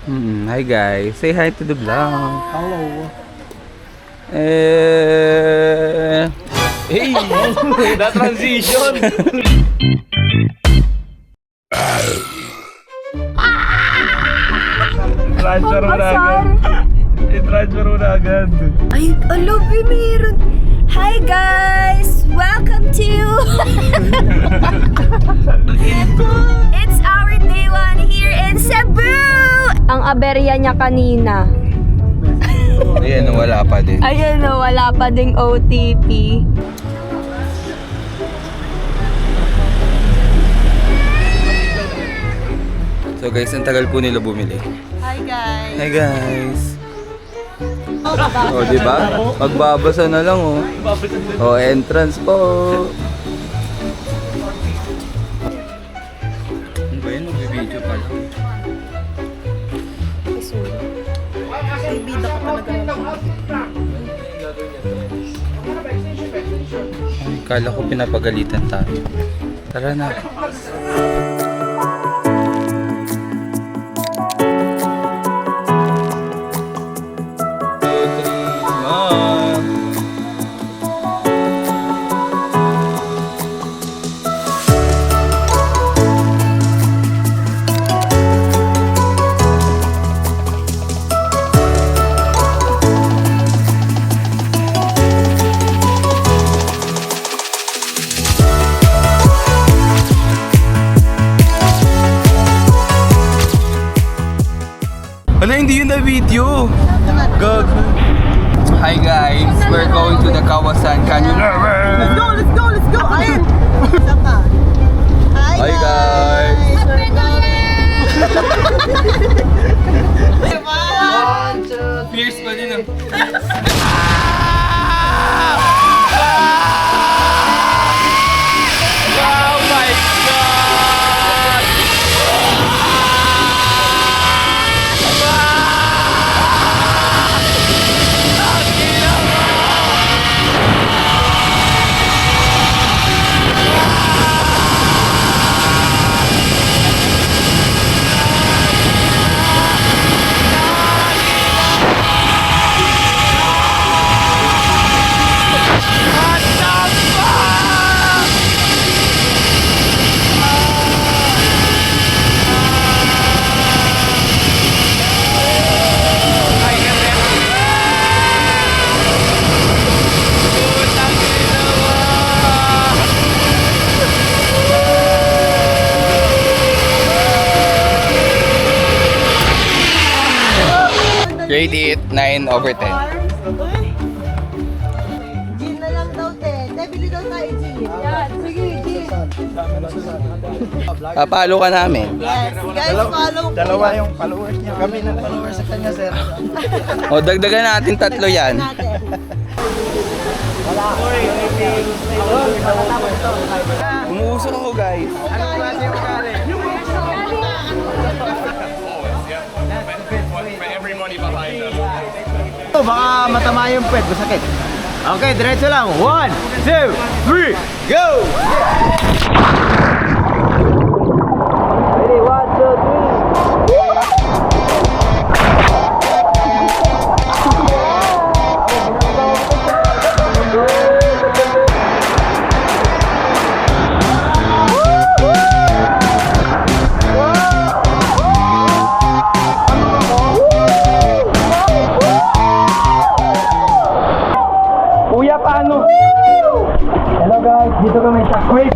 Hi guys, say hi to the vlog. Hello. Hey, That transition. Transfer mo na agad. I-transfer mo na agad. Ay, alobe meron. Hi guys! Welcome to... It's our day one here in Cebu! Ang aberya niya kanina. ayan, wala pa din. Ayan o, wala pa ding OTP. So guys, ang tagal po nila bumili. Hi guys! Hi guys. Oh, di ba? Magbabasa na lang oh. Oh, entrance po. Ano ba yun? Mag-video pa lang. Bida ka talaga. Ay, kala ko pinapagalitan tayo. Tara na. Hala, hindi yun na video. Gag. Hi guys, we're going to the Kawasan Canyon. Let's go! Ayun! Isa pa. Hi guys. Fierce pa din ah. Oh my God! Rate it 9/10. Gin na lang daw, te. Te, bili daw tayo gin. Yan, sige, gin. Papalo ka namin. Yes, guys, follow po. Dalawa yung followers niya. Kami ng followers sa kanya, sir. O, dagdagan natin 3 yan. Natin. Umuusok ako guys. Anong klase yung kare? Oh, baka matama yung pet, masakit. Okay, diretso lang. 1, 2, 3, go! Ready, 1, 2, 3. Kuya, paano? Hello guys, dito kami sa Quape.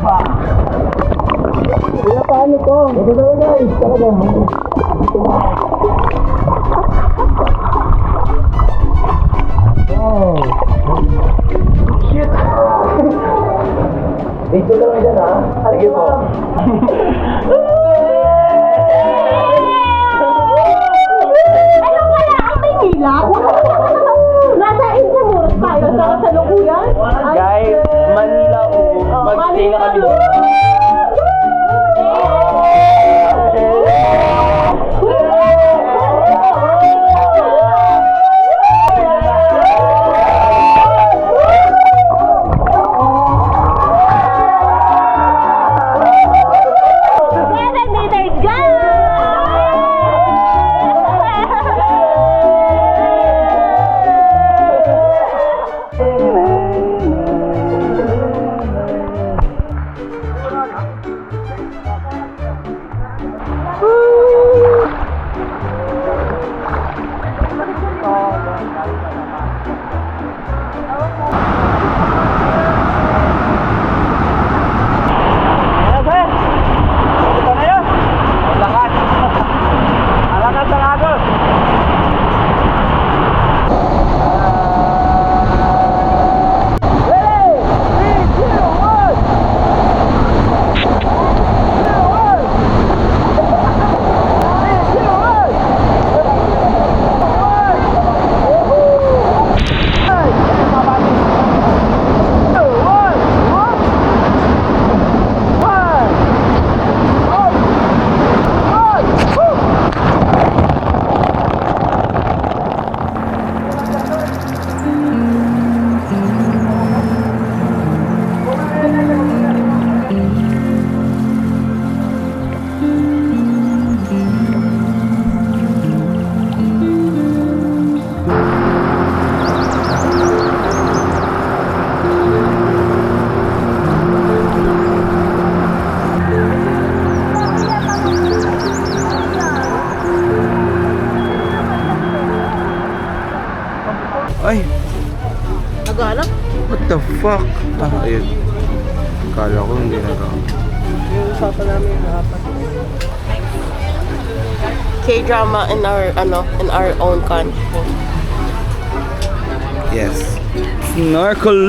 Ay, Naghanap? what the fuck? Ah, ayun. Kala ko hindi nag-aano. Yung usapan namin yung apat. K-drama in our own country. Yes. Snorkel.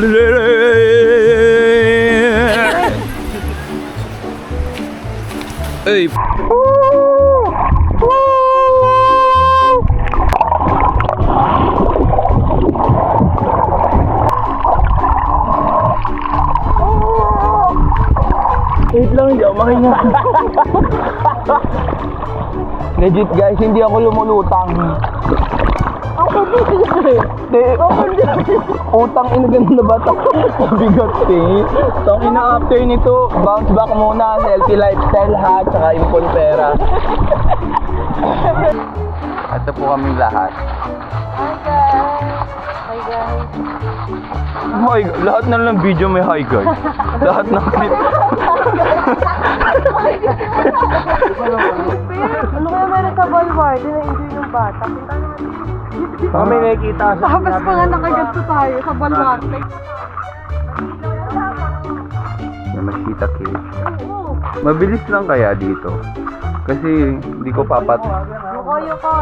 Hey. Wait lang, hindi ako makinga. Legit guys, hindi ako lumulutang. Utang ina ganun na bata. Bigat eh. So ang ina-after nito, bounce back muna, healthy lifestyle ha, tsaka impon pera. Ito po kaming lahat. Hi guys! Hi guys! Hi, lahat na lang video may hi guys. Lahat ng clip. Ano kaya meron sa Boulevard? Na-enjoy ng bata. Punta natin. Kami nakikita sa Tapos pa nga nakaganto tayo sa Boulevard. May Mashita Cave. Mabilis lang kaya dito. Kasi hindi ko papat. Mukoyo ko.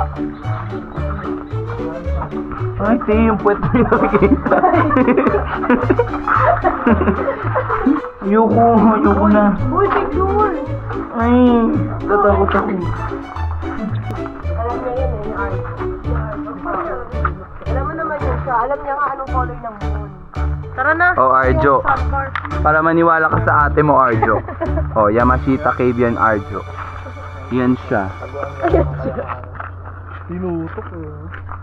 Ay, te, yung puwet mo yung nakikita. Ayoko na. Uy, picture! Ay, tatakot ako. Alam niya yun eh, yung art. Alam mo naman yun siya. Alam niya nga anong color ng moon. Tara na! Oh, Arjo. Sunbar. Para maniwala ka sa ate mo, Arjo. Oh, Yamashita Cave yan, Arjo. Yan siya. tinutok eh.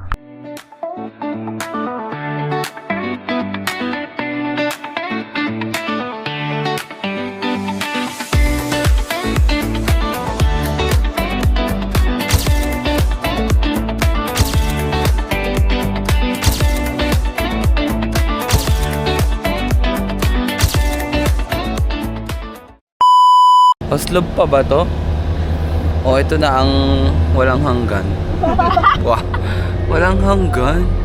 Oslob pa ba to? O ito na ang walang hanggan. Wah, walang hanggan.